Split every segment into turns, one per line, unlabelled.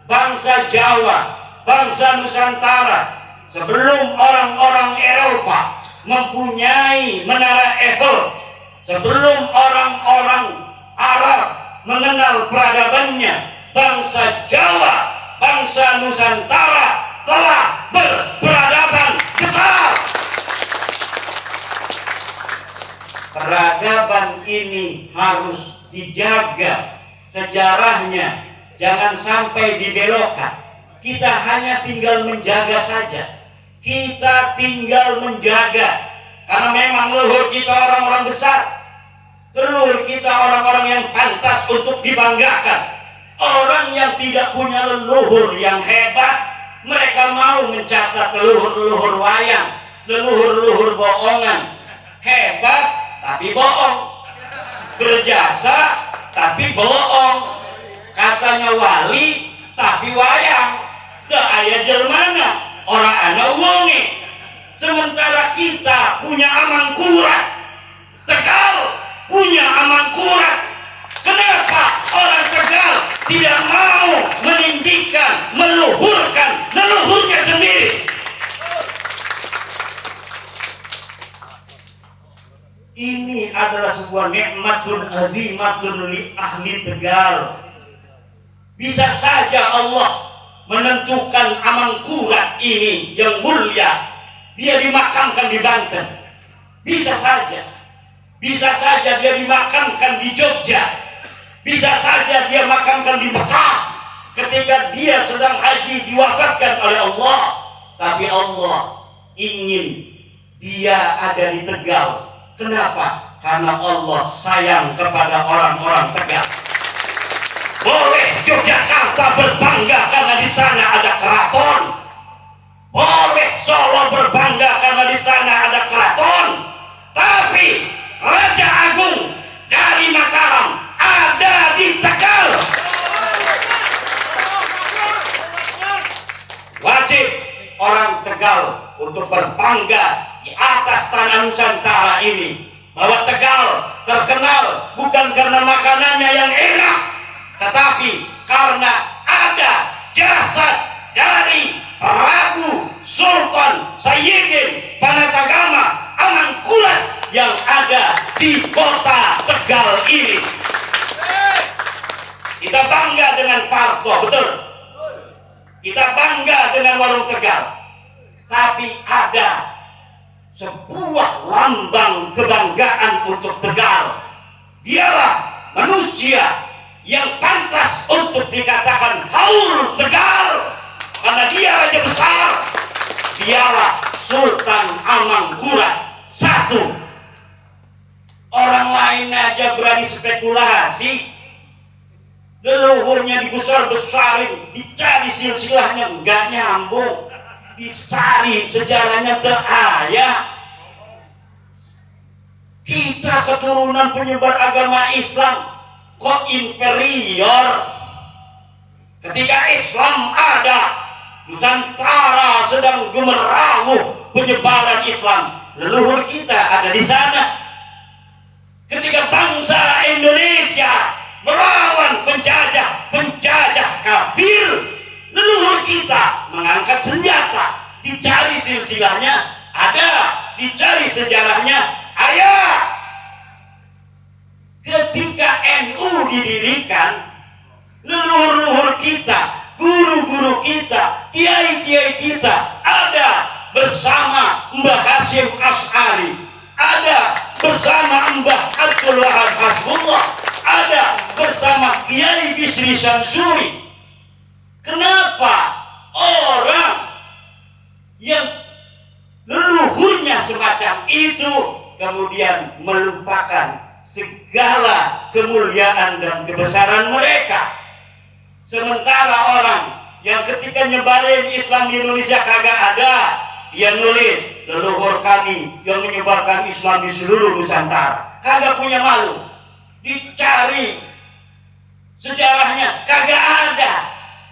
bangsa Jawa, bangsa Nusantara, sebelum orang-orang Eropa mempunyai menara Eiffel, sebelum orang-orang Arab mengenal peradabannya, bangsa Jawa, bangsa Nusantara telah berperadaban besar. Peradaban ini harus dijaga sejarahnya, jangan sampai dibelokkan. Kita hanya tinggal menjaga saja. Kita tinggal menjaga, karena memang leluhur kita orang-orang besar, leluhur kita orang-orang yang pantas untuk dibanggakan. Orang yang tidak punya leluhur yang hebat, mereka mau mencatat leluhur-leluhur wayang, leluhur-leluhur bohongan. Hebat tapi bohong, berjasa tapi bohong, katanya wali tapi wayang, teu aya jelmana orang ana wonge. Sementara kita punya Amangkurat, Tegal punya Amangkurat. Kenapa orang Tegal tidak mau meninggikan, meluhurkan leluhurnya sendiri? Ini adalah sebuah nikmatun azimatun li ahli Tegal. Bisa saja Allah menentukan Amangkurat ini yang mulia, dia dimakamkan di Banten. Bisa saja. Bisa saja dia dimakamkan di Jogja. Bisa saja dia makamkan di Mekah ketika dia sedang haji diwafatkan oleh Allah. Tapi Allah ingin dia ada di Tegal. Kenapa? Karena Allah sayang kepada orang-orang Tegal. Boleh Yogyakarta berbangga karena di sana ada keraton. Boleh Solo berbangga karena di sana ada keraton. Tapi Raja Agung dari Mataram ada di Tegal. Wajib orang Tegal untuk berbangga di atas tanah Nusantara ini, bahwa Tegal terkenal bukan karena makanannya yang enak, tetapi karena ada jasad dari Prabu Sultan Sayyidin Panatagama Amangkurat yang ada di kota Tegal ini. Kita bangga dengan Parto, betul. Kita bangga dengan Warung Tegal. Tapi ada sebuah lambang kebanggaan untuk Tegal. Dialah manusia yang pantas untuk dikatakan Haul Tegal, karena dia raja besar. Dialah Sultan Amangkurat I. Orang lain aja berani spekulasi, leluhurnya dibesar-besarin, dicari silsilahnya enggak nyambung, dicari sejarahnya teraya. Kita keturunan penyebar agama Islam kok inferior? Ketika Islam ada, Nusantara sedang gemerlaup penyebaran Islam, leluhur kita ada di sana. Ketika bangsa Indonesia melawan penjajah kafir, leluhur kita mengangkat senjata, dicari silsilahnya ada, dicari sejarahnya ada. Ketika NU didirikan, leluhur-leluhur kita, guru-guru kita, kiai-kiai kita ada bersama Mbah Hasyim Asy'ari, ada bersama Mbah Abdul Wahab Hasbullah, ada bersama Kiai Bisri Samsuri. Kenapa orang yang leluhurnya semacam itu kemudian melupakan segala kemuliaan dan kebesaran mereka? Sementara orang yang ketika nyebarin Islam di Indonesia kagak ada, dia nulis leluhur kami yang menyebarkan Islam di seluruh Nusantara, kagak punya malu. Dicari sejarahnya kagak ada.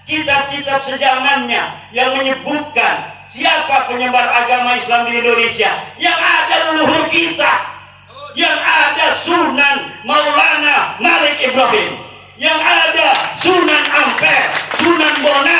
Kitab-kitab sejamannya yang menyebutkan siapa penyebar agama Islam di Indonesia. Yang ada leluhur kita, yang ada Sunan Maulana Malik Ibrahim, yang ada Sunan Ampel, Sunan Bonang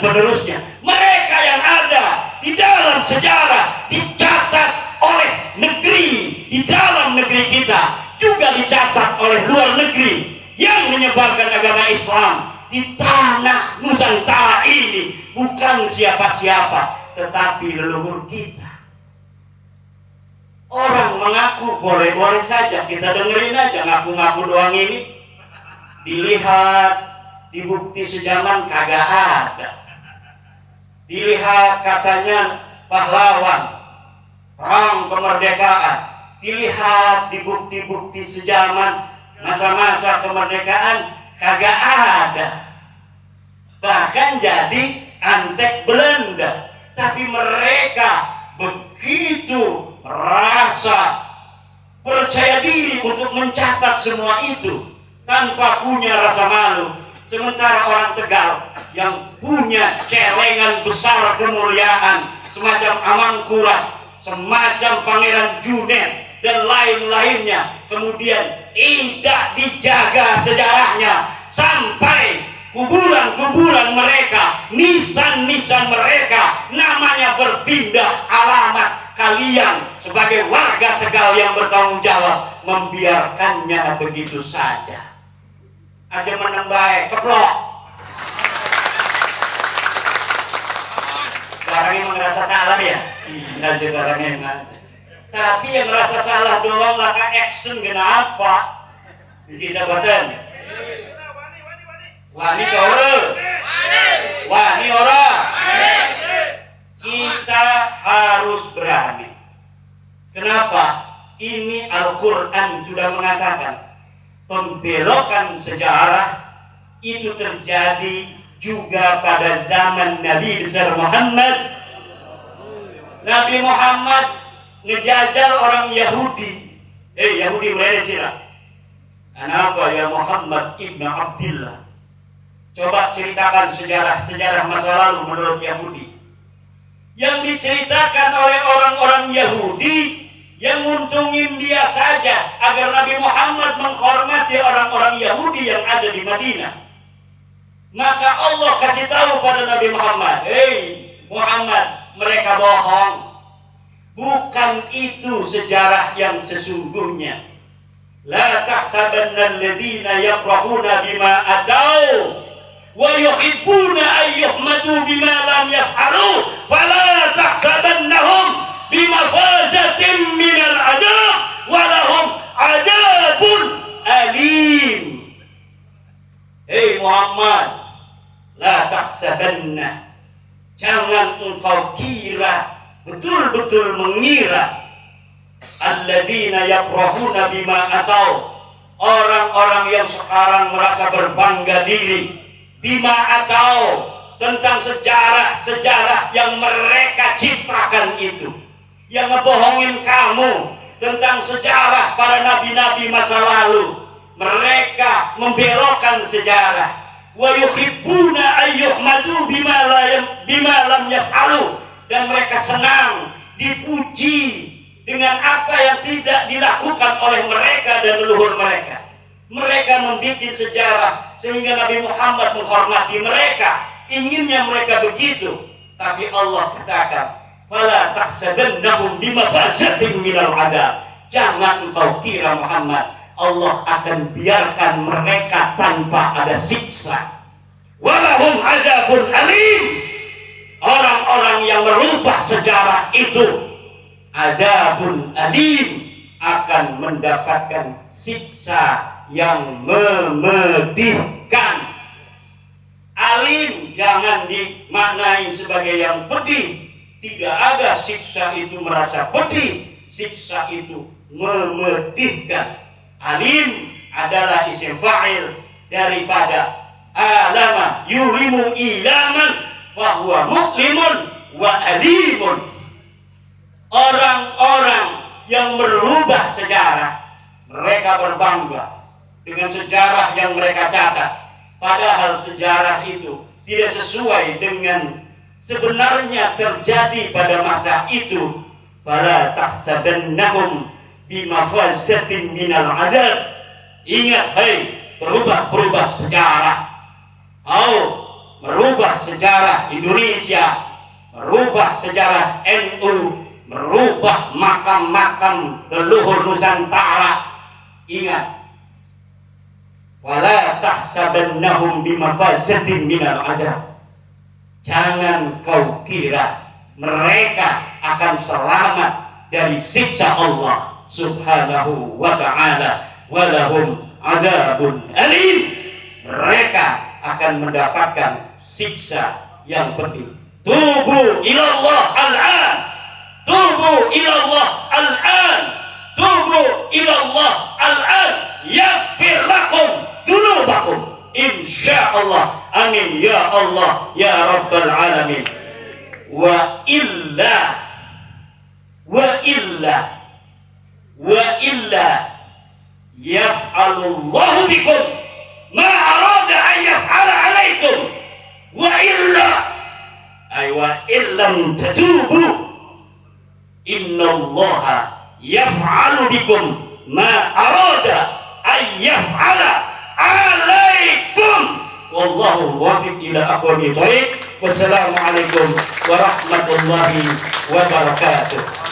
penerusnya. Mereka yang ada di dalam sejarah dicatat oleh negeri, di dalam negeri kita juga dicatat oleh luar negeri yang menyebarkan agama Islam di tanah Nusantara ini bukan siapa-siapa tetapi leluhur kita. Orang mengaku boleh-boleh saja, kita dengerin aja ngaku-ngaku doang ini. Dilihat di bukti sejaman kagak ada. Dilihat katanya pahlawan perang kemerdekaan. Dilihat di bukti-bukti sejaman masa-masa kemerdekaan kagak ada. Bahkan jadi antek Belanda. Tapi mereka begitu merasa percaya diri untuk mencatat semua itu tanpa punya rasa malu. Sementara orang Tegal yang punya celengan besar kemuliaan semacam Amangkurat, semacam Pangeran Junet dan lain-lainnya, kemudian tidak dijaga sejarahnya sampai kuburan-kuburan mereka, nisan-nisan mereka namanya berpindah alamat. Kalian sebagai warga Tegal yang bertanggung jawab membiarkannya begitu saja. Aja menang baik, keplok. Barangnya merasa salah ya? Iya aja barangnya emang. Tapi yang merasa salah doang laka action kenapa? Tidak badan. Wani ora. Wani ora. Kita harus berani. Kenapa? Ini Al-Quran sudah mengatakan pembelokan sejarah itu terjadi juga pada zaman Nabi besar Muhammad. Nabi Muhammad ngejajal orang Yahudi. Yahudi mulai sila. Kenapa ya Muhammad ibn Abdullah? Coba ceritakan sejarah masa lalu menurut Yahudi. Yang diceritakan oleh orang-orang Yahudi yang nguntungin dia saja agar Nabi Muhammad menghormati orang-orang Yahudi yang ada di Madinah. Maka Allah kasih tahu pada Nabi Muhammad, Muhammad, mereka bohong. Bukan itu sejarah yang sesungguhnya. La tahsabanna alladhina yafrahuna bima atau wa yuhibbuna an yuhmadu bima lam yaf'alu fala tahsabannahum bimafazatin minal adab walahum adabun alim. Muhammad, la tahsabanna, jangan engkau kira, betul-betul mengira, alladzina yafrahuna bima atau, orang-orang yang sekarang merasa berbangga diri bima atau tentang sejarah-sejarah yang mereka citrakan itu, yang ngebohongin kamu tentang sejarah para nabi-nabi masa lalu. Mereka membelokkan sejarah. Wa yuhibbuna ayyuhmadu bima lam yaf'alu, dan mereka senang dipuji dengan apa yang tidak dilakukan oleh mereka dan leluhur mereka. Mereka membuat sejarah sehingga Nabi Muhammad menghormati mereka, inginnya mereka begitu. Tapi Allah katakan, fala tahsabannahum bimafazatin minal adab, jangan engkau kira Muhammad Allah akan biarkan mereka tanpa ada siksa. Walahum adabun alim, orang-orang yang merubah sejarah itu adabun alim, akan mendapatkan siksa yang memedihkan. Alim jangan dimaknai sebagai yang pedih. Tidak ada siksa itu merasa pedih, siksa itu memedihkan. Alim adalah isim fa'il daripada alama yulimu ilaman wa huwa mu'limun wa alimun. Orang-orang yang merubah sejarah, mereka berbangga dengan sejarah yang mereka catat, padahal sejarah itu tidak sesuai dengan sebenarnya terjadi pada masa itu. Fala tahsabannahum bimafazatin minal adab. Ingat, perubah sejarah, kau merubah sejarah Indonesia, merubah sejarah NU, merubah makam-makam leluhur Nusantara. Ingat, wala tahsabannahum bimafazatin minal adab. Jangan kau kira mereka akan selamat dari siksa Allah Subhanahu wa ta'ala. Walahum adzabun alim. Mereka akan mendapatkan siksa yang pedih. Tubu ilallah al-an. Tubu ilallah al-an. Tubu ilallah al-an. Yaghfir lakum dzunubakum. Insyaallah. Amin ya Allah ya rabbal alamin. Wa illa yaf'alullahu bikum ma arada an yaf'ala alaikum. Wa illa ay wa illam tatubu innallaha yaf'alu bikum ma arada an yaf'ala alaikum. Wallahu muwaffiq ila aqwamit thoriq. Wassalamualaikum warahmatullahi wabarakatuh.